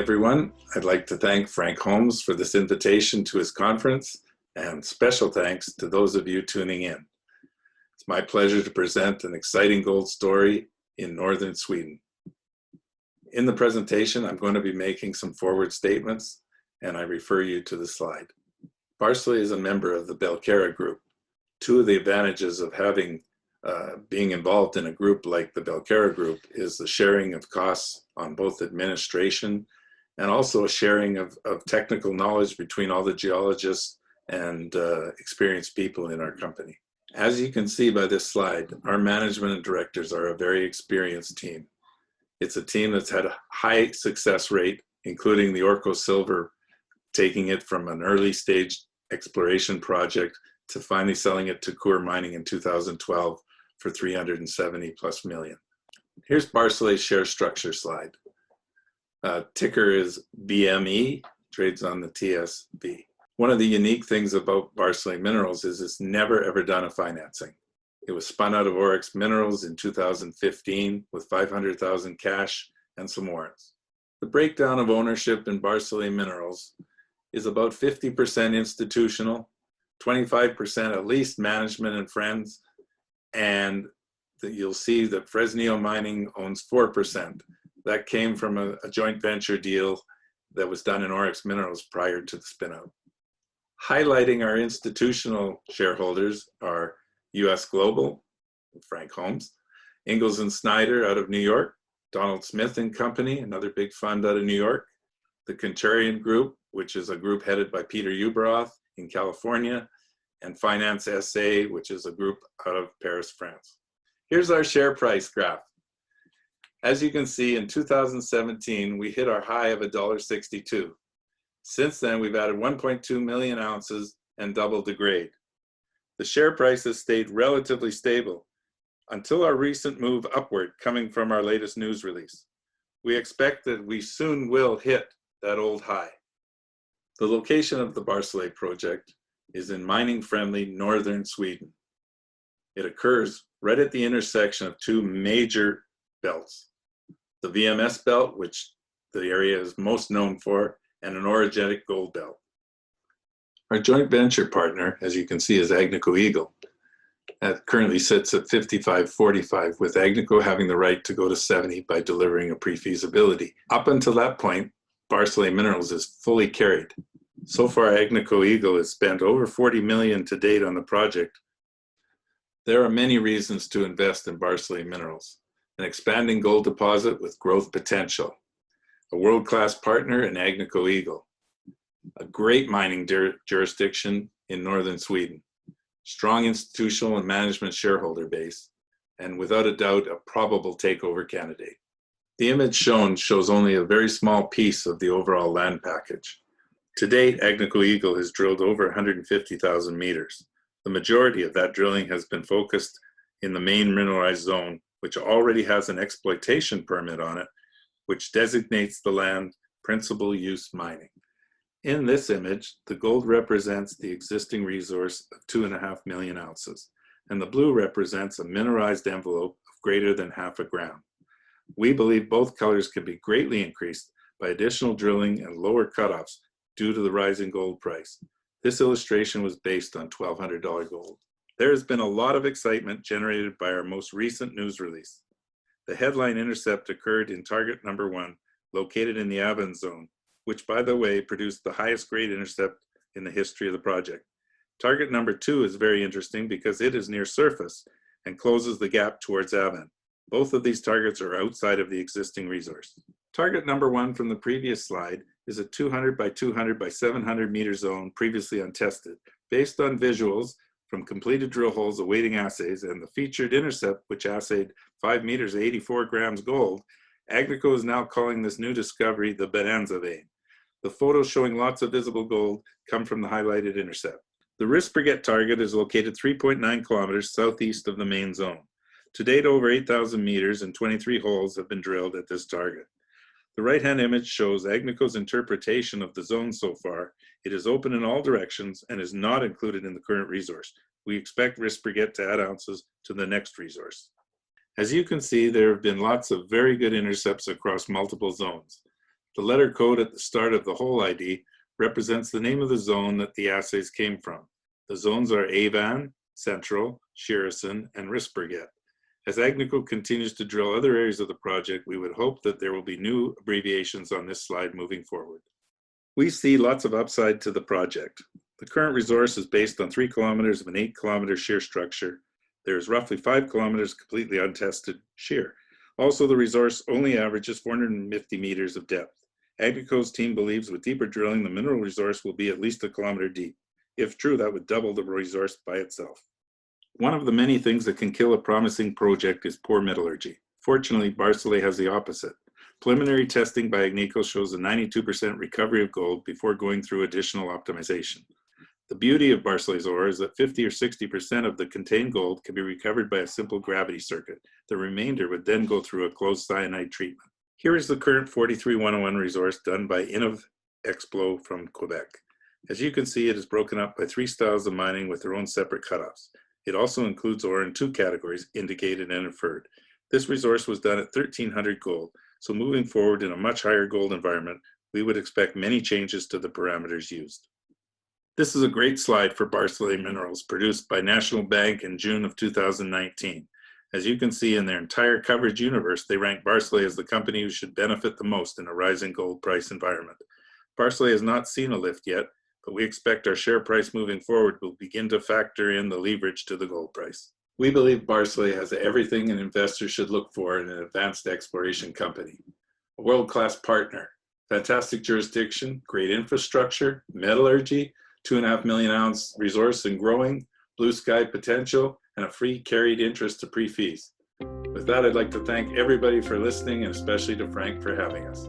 everyone. I'd like to thank Frank Holmes for this invitation to his conference, and special thanks to those of you tuning in. It's my pleasure to present an exciting gold story in northern Sweden. In the presentation, I'm going to be making some forward statements, and I refer you to the slide. Barsele is a member of the Belcara Group. Two of the advantages of being involved in a group like the Belcara Group is the sharing of costs on both administration and also a sharing of technical knowledge between all the geologists and experienced people in our company. As you can see by this slide, our management and directors are a very experienced team. It's a team that's had a high success rate, including the Orco Silver, taking it from an early stage exploration project to finally selling it to Coeur Mining in 2012 for 370 plus million. Here's Barsele's share structure slide. Ticker is BME, trades on the TSX.V. One of the unique things about Barsele Minerals is it's never ever done a financing. It was spun out of Oryx Minerals in 2015 with 500,000 cash and some warrants. The breakdown of ownership in Barsele Minerals is about 50% institutional, 25% at least management and friends, and you'll see that Fresnillo Mining owns 4%. That came from a joint venture deal that was done in Oryx Minerals prior to the spinout. Highlighting our institutional shareholders are US Global, Frank Holmes, Ingalls & Snyder out of New York, Donald Smith and Company, another big fund out of New York, the Contrarian Group, which is a group headed by Peter Ubroth in California, and Finance SA, which is a group out of Paris, France. Here's our share price graph. As you can see, in 2017, we hit our high of $1.62. Since then, we've added 1.2 million ounces and doubled the grade. The share price has stayed relatively stable until our recent move upward coming from our latest news release. We expect that we soon will hit that old high. The location of the Barsele project is in mining-friendly northern Sweden. It occurs right at the intersection of two major belts, the VMS belt, which the area is most known for, and an orogenic gold belt. Our joint venture partner, as you can see, is Agnico Eagle. That currently sits at 55-45, with Agnico having the right to go to 70 by delivering a pre-feasibility. Up until that point, Barsele Minerals is fully carried. So far, Agnico Eagle has spent over 40 million to date on the project. There are many reasons to invest in Barsele Minerals: an expanding gold deposit with growth potential, a world-class partner in Agnico Eagle, a great mining jurisdiction in northern Sweden, strong institutional and management shareholder base, and without a doubt, a probable takeover candidate. The image shown shows only a very small piece of the overall land package. To date, Agnico Eagle has drilled over 150,000 meters. The majority of that drilling has been focused in the main mineralized zone, which already has an exploitation permit on it, which designates the land principal use mining. In this image, the gold represents the existing resource of 2.5 million ounces, and the blue represents a mineralized envelope of greater than half a gram. We believe both colors can be greatly increased by additional drilling and lower cutoffs due to the rising gold price. This illustration was based on $1,200 gold. There has been a lot of excitement generated by our most recent news release. The headline intercept occurred in target number 1, located in the Avon zone, which, by the way, produced the highest grade intercept in the history of the project. Target number 2 is very interesting because it is near surface and closes the gap towards Avon. Both of these targets are outside of the existing resource. Target number 1 from the previous slide is a 200 by 200 by 700 meter zone previously untested. Based on visuals from completed drill holes awaiting assays and the featured intercept, which assayed 5 meters, 84 grams gold, Agnico is now calling this new discovery the Bonanza vein. The photos showing lots of visible gold come from the highlighted intercept. The Risberget target is located 3.9 kilometers southeast of the main zone. To date, over 8,000 meters and 23 holes have been drilled at this target. The right-hand image shows Agnico's interpretation of the zone so far. It is open in all directions and is not included in the current resource. We expect Risberget to add ounces to the next resource. As you can see, there have been lots of very good intercepts across multiple zones. The letter code at the start of the hole ID represents the name of the zone that the assays came from. The zones are Avon, Central, Shirison, and Risberget. As Agnico continues to drill other areas of the project, we would hope that there will be new abbreviations on this slide moving forward. We see lots of upside to the project. The current resource is based on 3 kilometers of an 8-kilometer shear structure. There is roughly 5 kilometers completely untested shear. Also, the resource only averages 450 meters of depth. Agnico's team believes with deeper drilling, the mineral resource will be at least 1 kilometer deep. If true, that would double the resource by itself. One of the many things that can kill a promising project is poor metallurgy. Fortunately, Barsele has the opposite. Preliminary testing by Agnico shows a 92% recovery of gold before going through additional optimization. The beauty of Barsele's ore is that 50 or 60% of the contained gold can be recovered by a simple gravity circuit. The remainder would then go through a closed cyanide treatment. Here is the current 43101 resource done by Expo from Quebec. As you can see, it is broken up by 3 styles of mining with their own separate cutoffs. It also includes ore in 2 categories, indicated and inferred. This resource was done at 1300 gold, so moving forward in a much higher gold environment, we would expect many changes to the parameters used. This is a great slide for Barsele Minerals, produced by National Bank in June of 2019. As you can see, in their entire coverage universe, they rank Barsele as the company who should benefit the most in a rising gold price environment. Barsele has not seen a lift yet, but we expect our share price moving forward will begin to factor in the leverage to the gold price. We believe Barsele has everything an investor should look for in an advanced exploration company. A world-class partner, fantastic jurisdiction, great infrastructure, metallurgy, 2.5 million ounce resource and growing, blue sky potential, and a free carried interest to pre-fees. With that, I'd like to thank everybody for listening, and especially to Frank for having us.